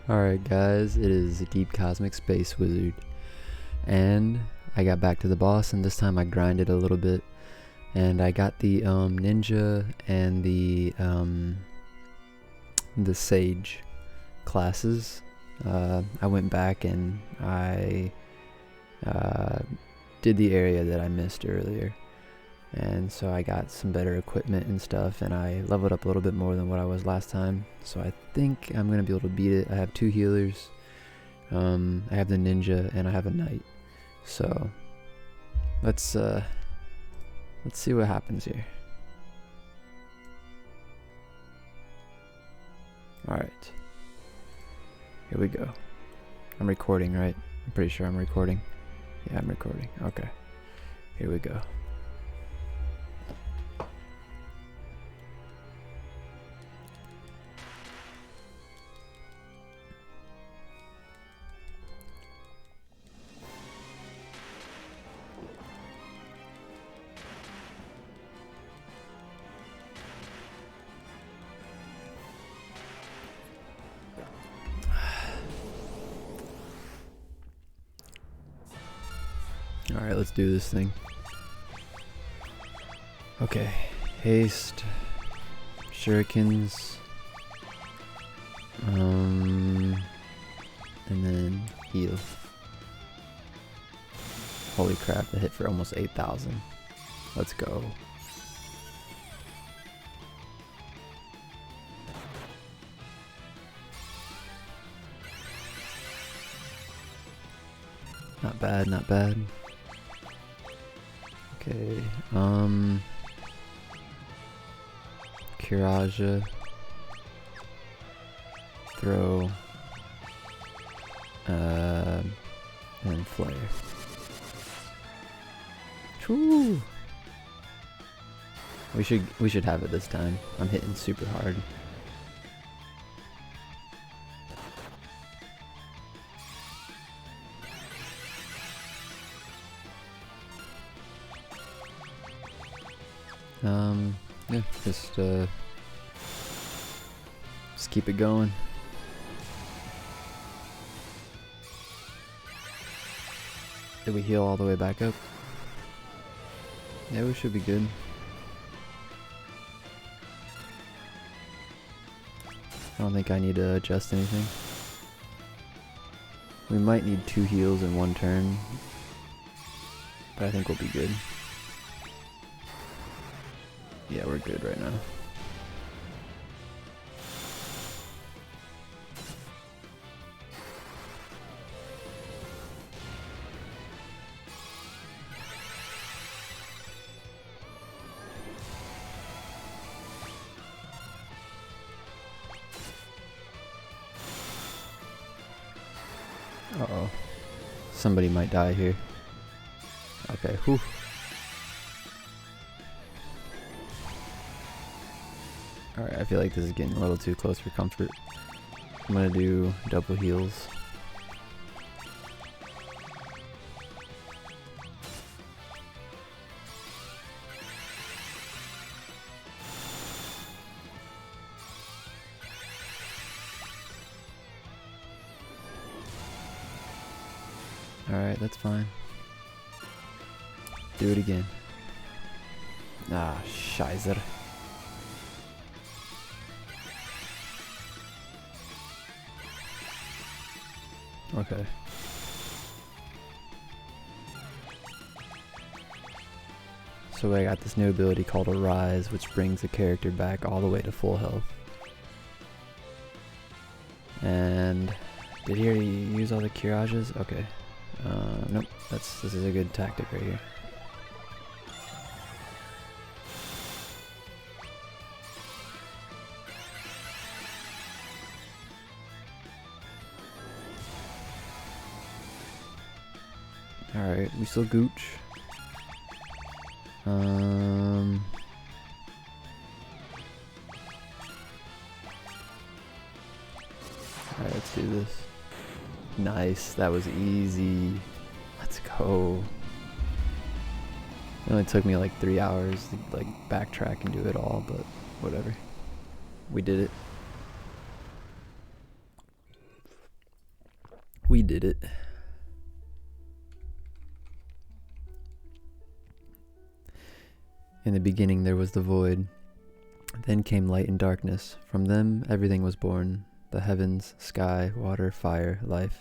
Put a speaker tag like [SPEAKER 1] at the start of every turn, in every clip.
[SPEAKER 1] Alright guys, it is Deep Cosmic Space Wizard, and I got back to the boss, and this time I grinded a little bit, and I got the ninja and the sage classes. I went back and I did the area that I missed earlier, and so I got some better equipment and stuff, and I leveled up a little bit more than what I was last time, so I think I'm gonna be able to beat it. I have 2 healers, I have the ninja, and I have a knight, so let's see what happens here. Alright, here we go. I'm recording, right? I'm pretty sure I'm recording. Yeah, I'm recording. Okay, here we go. Alright, let's do this thing. Okay, haste, shurikens, and then heal. Holy crap, I hit for almost 8,000. Let's go. Not bad, not bad. Okay, Kiraja, throw, and flare. Woo! We should have it this time. I'm hitting super hard. Yeah, just keep it going. Did we heal all the way back up? Yeah, we should be good. I don't think I need to adjust anything. We might need 2 heals in 1 turn, but I think we'll be good. Yeah, we're good right now. Uh-oh. Somebody might die here. Okay, whew. Alright, I feel like this is getting a little too close for comfort. I'm gonna do double heals. Alright, that's fine. Do it again. Ah, scheiße. Okay. So I got this new ability called Arise, which brings the character back all the way to full health. And did he already use all the Kirajas? Okay. Nope. This is a good tactic right here. Alright, we still gooch. Alright, let's do this. Nice, that was easy. Let's go. It only took me like 3 hours to like backtrack and do it all, but whatever. We did it. We did it. In the beginning there was the void. Then came light and darkness. From them everything was born. The heavens, sky, water, fire, life.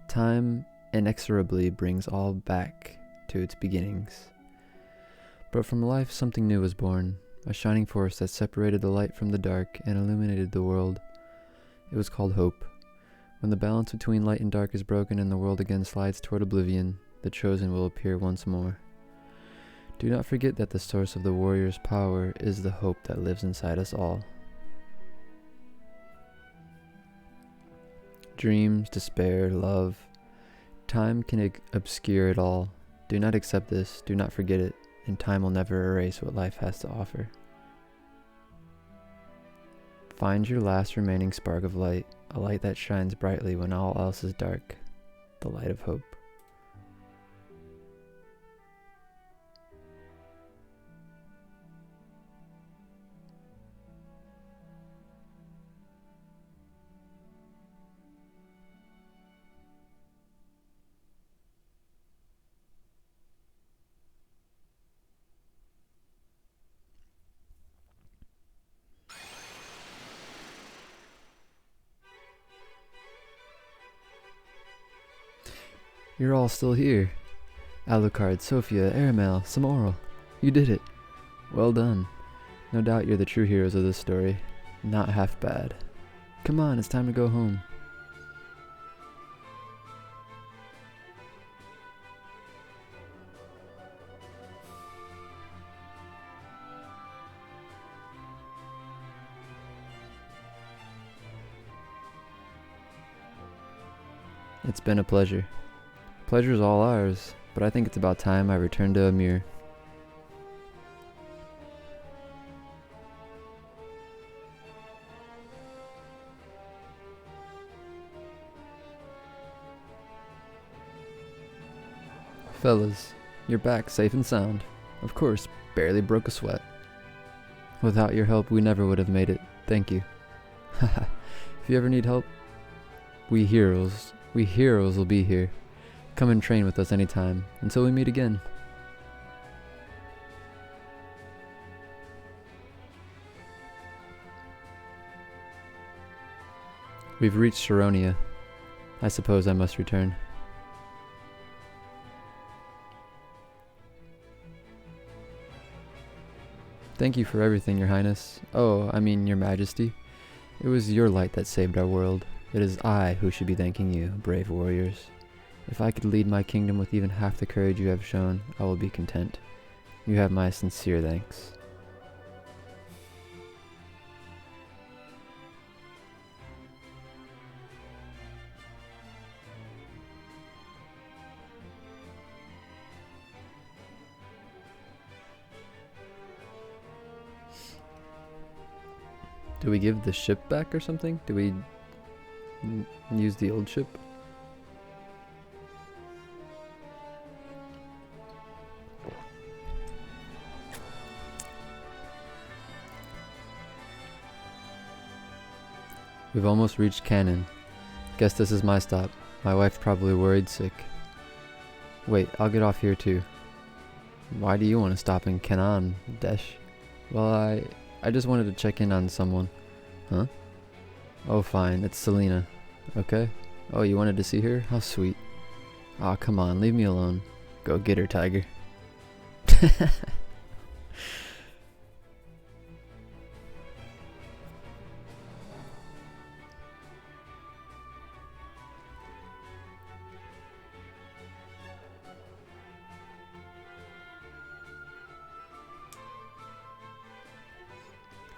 [SPEAKER 1] Time inexorably brings all back to its beginnings. But from life something new was born, a shining force that separated the light from the dark and illuminated the world. It was called hope. When the balance between light and dark is broken and the world again slides toward oblivion, the chosen will appear once more. Do not forget that the source of the warrior's power is the hope that lives inside us all. Dreams, despair, love. Time can obscure it all. Do not accept this, do not forget it, and time will never erase what life has to offer. Find your last remaining spark of light, a light that shines brightly when all else is dark, the light of hope. You're all still here. Alucard, Sophia, Aramel, Samoro. You did it. Well done. No doubt you're the true heroes of this story. Not half bad. Come on, it's time to go home. It's been a pleasure. Pleasure's all ours, but I think it's about time I return to Amir. Fellas, you're back safe and sound. Of course, barely broke a sweat. Without your help, we never would have made it. Thank you. Haha. If you ever need help, we heroes will be here. Come and train with us anytime, until we meet again. We've reached Sharonia. I suppose I must return. Thank you for everything, Your Highness. Oh, I mean, Your Majesty. It was your light that saved our world. It is I who should be thanking you, brave warriors. If I could lead my kingdom with even half the courage you have shown, I will be content. You have my sincere thanks. Do we give the ship back or something? Do we use the old ship? We've almost reached Cannon. Guess this is my stop. My wife's probably worried sick. Wait, I'll get off here too. Why do you want to stop in Canaan, Desh? Well, I just wanted to check in on someone. Huh? Oh, fine. It's Selena. Okay. Oh, you wanted to see her? How sweet. Aw, come on. Leave me alone. Go get her, tiger.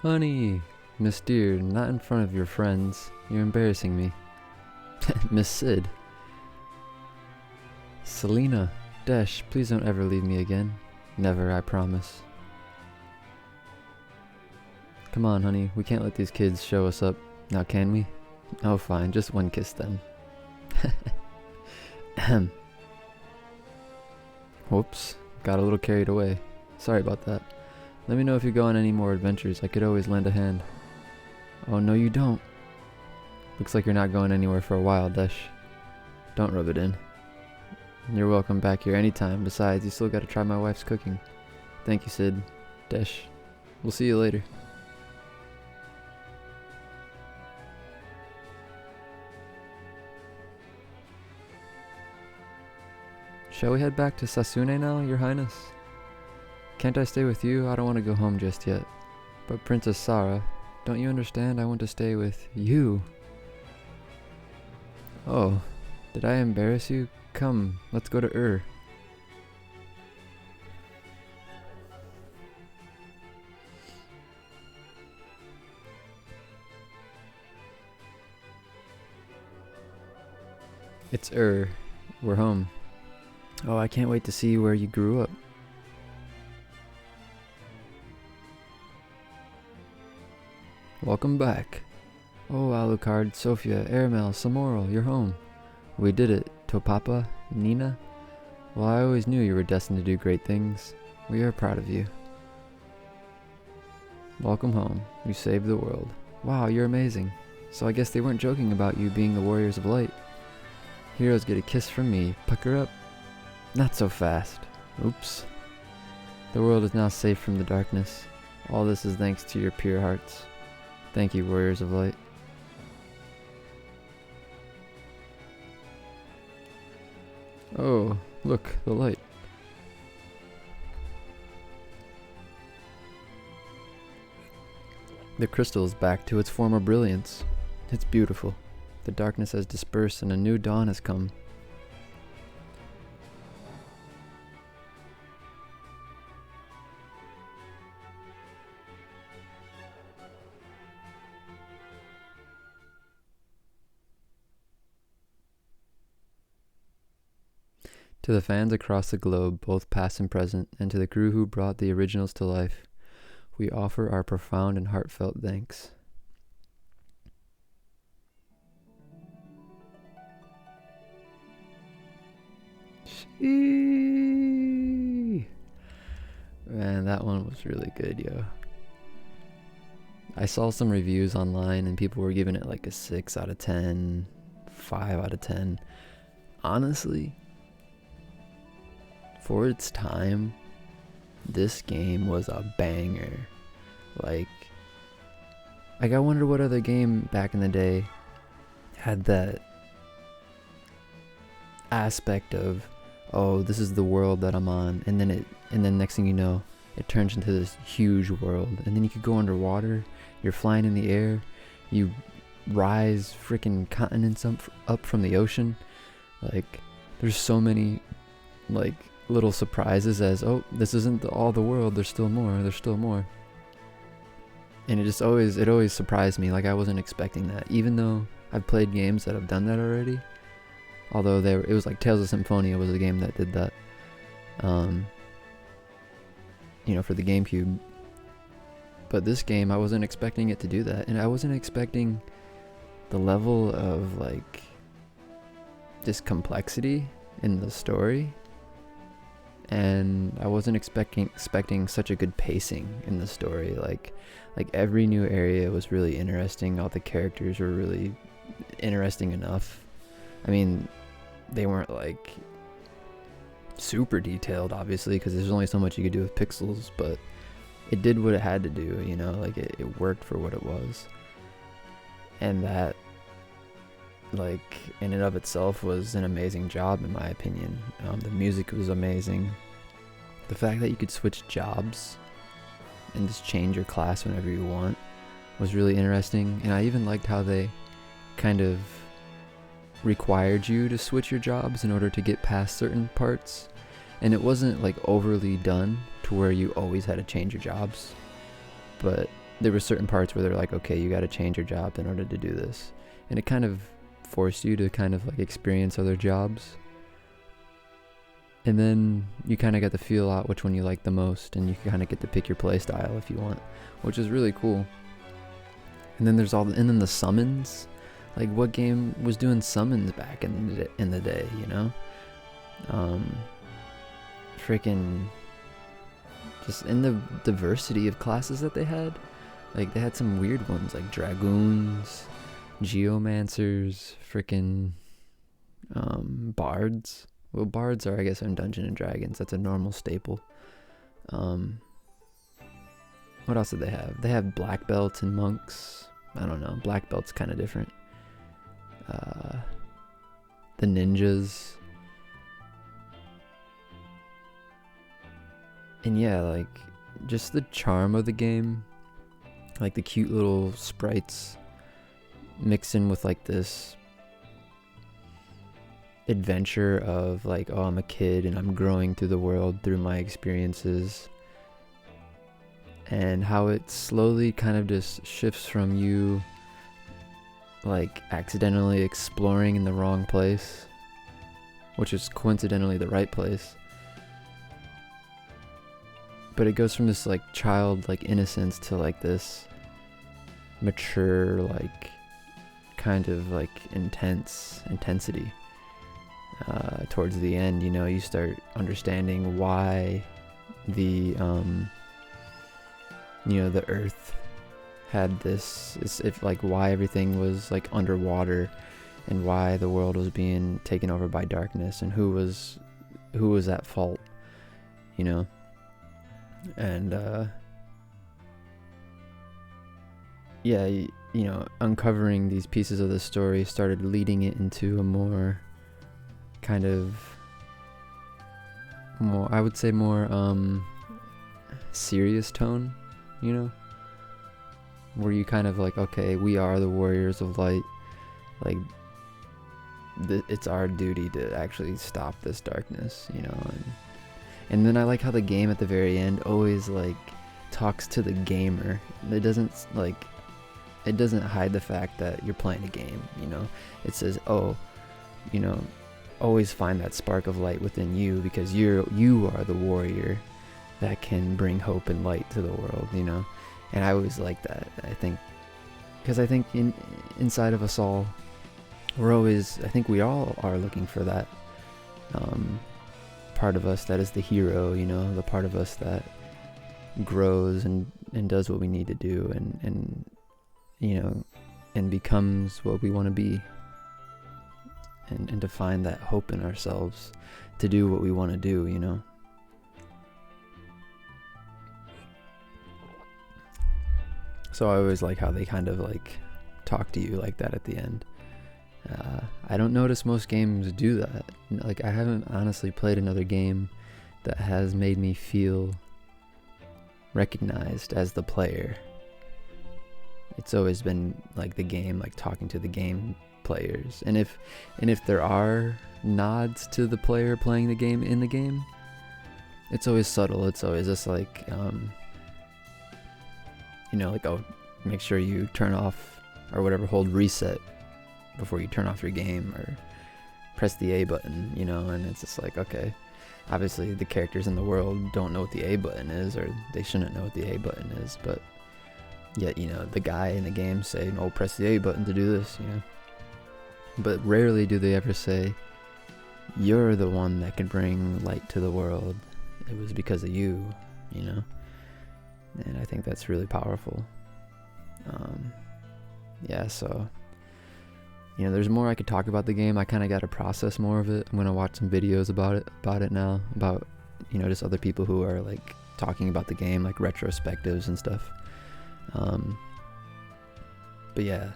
[SPEAKER 1] Honey, Miss Dear, not in front of your friends. You're embarrassing me. Miss Sid. Selena, Desh, please don't ever leave me again. Never, I promise. Come on, honey, we can't let these kids show us up. Now can we? Oh, fine, just one kiss then. Ahem. Whoops, got a little carried away. Sorry about that. Let me know if you go on any more adventures. I could always lend a hand. Oh, no you don't. Looks like you're not going anywhere for a while, Desh. Don't rub it in. You're welcome back here anytime. Besides, you still gotta try my wife's cooking. Thank you, Sid. Desh. We'll see you later. Shall we head back to Sasune now, Your Highness? Can't I stay with you? I don't want to go home just yet. But Princess Sarah, don't you understand? I want to stay with you. Oh, did I embarrass you? Come, let's go to Ur. It's Ur. We're home. Oh, I can't wait to see where you grew up. Welcome back. Oh, Alucard, Sophia, Airmel, Samoro, you're home. We did it. Topapa, Nina. Well, I always knew you were destined to do great things. We are proud of you. Welcome home. You saved the world. Wow, you're amazing. So I guess they weren't joking about you being the Warriors of Light. Heroes get a kiss from me. Pucker up. Not so fast. Oops. The world is now safe from the darkness. All this is thanks to your pure hearts. Thank you, Warriors of Light. Oh, look, the light. The crystal is back to its former brilliance. It's beautiful. The darkness has dispersed and a new dawn has come. To the fans across the globe, both past and present, and to the crew who brought the originals to life, we offer our profound and heartfelt thanks. Man, that one was really good, yo. I saw some reviews online and people were giving it like a 6 out of 10, 5 out of 10. Honestly, for its time, this game was a banger. Like I wonder what other game back in the day had that aspect of, oh, this is the world that I'm on, and then next thing you know, it turns into this huge world, and then you could go underwater, you're flying in the air, you rise freaking continents up from the ocean. Like, there's so many, like, little surprises as, oh, this isn't all the world, there's still more. And it always surprised me. Like, I wasn't expecting that, even though I've played games that have done that already. Although it was like Tales of Symphonia was a game that did that, for the GameCube. But this game, I wasn't expecting it to do that, and I wasn't expecting the level of, like, just complexity in the story, and I wasn't expecting such a good pacing in the story. Like every new area was really interesting. All the characters were really interesting enough. I mean, they weren't like super detailed, obviously, because there's only so much you could do with pixels, but it did what it had to do, like it worked for what it was. And that, like, in and of itself was an amazing job, in my opinion. The music was amazing. The fact that you could switch jobs and just change your class whenever you want was really interesting. And I even liked how they kind of required you to switch your jobs in order to get past certain parts. And it wasn't like overly done to where you always had to change your jobs, but there were certain parts where they're like, okay, you got to change your job in order to do this. And it kind of forced you to kind of like experience other jobs. And then you kind of get to feel out which one you like the most, and you kind of get to pick your play style if you want, which is really cool. And then and then the summons. Like, what game was doing summons back in the day, Freaking just in the diversity of classes that they had. Like, they had some weird ones like dragoons, geomancers, freaking Bards. Well, bards are, I guess, in Dungeons and Dragons. That's a normal staple. What else did they have? They have black belts and monks. I don't know. Black belt's kind of different. The ninjas. And yeah, like, just the charm of the game. Like the cute little sprites mixed in with like this adventure of like, oh, I'm a kid and I'm growing through the world through my experiences. And how it slowly kind of just shifts from you like accidentally exploring in the wrong place, which is coincidentally the right place. But it goes from this like child like innocence to like this mature like kind of like intensity. Towards the end, you know, you start understanding why the you know, the earth had this, if like why everything was like underwater and why the world was being taken over by darkness and who was at fault, you know. And yeah, you know, uncovering these pieces of the story started leading it into a more kind of more, I would say more serious tone, you know, where you kind of like, okay, we are the warriors of light, like it's our duty to actually stop this darkness, you know. And then I like how the game at the very end always like talks to the gamer. It doesn't hide the fact that you're playing a game, you know. It says, oh, you know, always find that spark of light within you, because you are the warrior that can bring hope and light to the world, you know. And I always like that. I think because I think inside of us all, I think we all are looking for that part of us that is the hero, you know, the part of us that grows and does what we need to do and you know, and becomes what we want to be, and to find that hope in ourselves to do what we want to do, you know. So I always like how they kind of like talk to you like that at the end. I don't notice most games do that. Like, I haven't honestly played another game that has made me feel recognized as the player. It's always been like the game, like talking to the game players. And if there are nods to the player playing the game in the game, it's always subtle. It's always just like, you know, like, oh, make sure you turn off or whatever, hold reset before you turn off your game, or press the A button, you know. And it's just like, okay, obviously the characters in the world don't know what the A button is, or they shouldn't know what the A button is, but yet, you know, the guy in the game say, oh, press the A button to do this, you know. But rarely do they ever say, you're the one that can bring light to the world. It was because of you, you know. And I think that's really powerful. Yeah, so, you know, there's more I could talk about the game. I kind of got to process more of it. I'm going to watch some videos about it now, about, you know, just other people who are like talking about the game, like retrospectives and stuff. But yeah,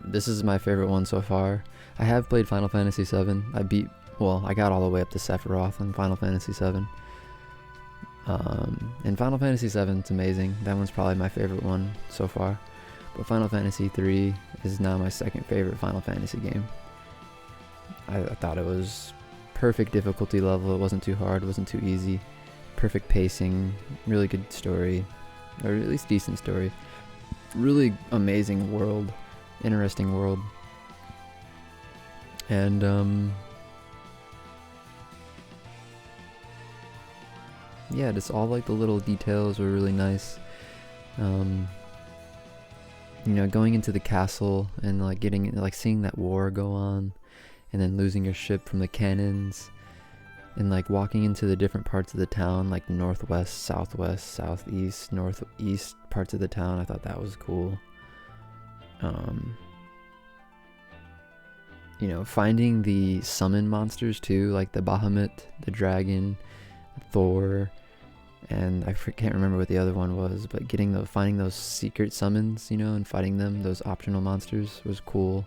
[SPEAKER 1] this is my favorite one so far. I have played Final Fantasy VII. I got all the way up to Sephiroth in Final Fantasy VII. And Final Fantasy VII, it's amazing. That one's probably my favorite one so far. But Final Fantasy III is now my second favorite Final Fantasy game. I thought it was perfect difficulty level. It wasn't too hard, it wasn't too easy. Perfect pacing, really good story, or at least decent story. Really amazing world, interesting world. And yeah, just all like the little details were really nice. You know, going into the castle and like seeing that war go on, and then losing your ship from the cannons, and like walking into the different parts of the town, like northwest, southwest, southeast, northeast parts of the town. I thought that was cool. finding the summon monsters too, like the Bahamut, the dragon, Thor, and can't remember what the other one was, but finding those secret summons, and fighting them, those optional monsters, was cool.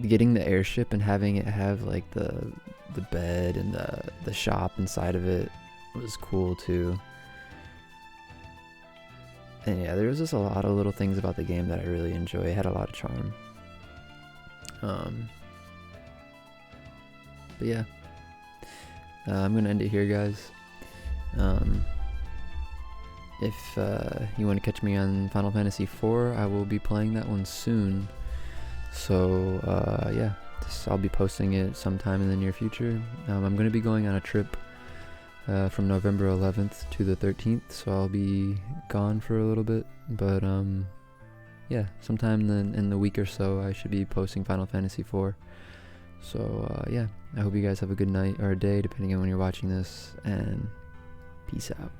[SPEAKER 1] Getting the airship and having it have like the bed and the shop inside of it was cool too. And yeah, there was just a lot of little things about the game that I really enjoy. It had a lot of charm. But yeah, I'm gonna end it here, guys. If you want to catch me on Final Fantasy IV, I will be playing that one soon. So yeah, I'll be posting it sometime in the near future. I'm going to be going on a trip from November 11th to the 13th, so I'll be gone for a little bit. But yeah, sometime in the week or so, I should be posting Final Fantasy IV. So yeah, I hope you guys have a good night or a day, depending on when you're watching this, and peace out.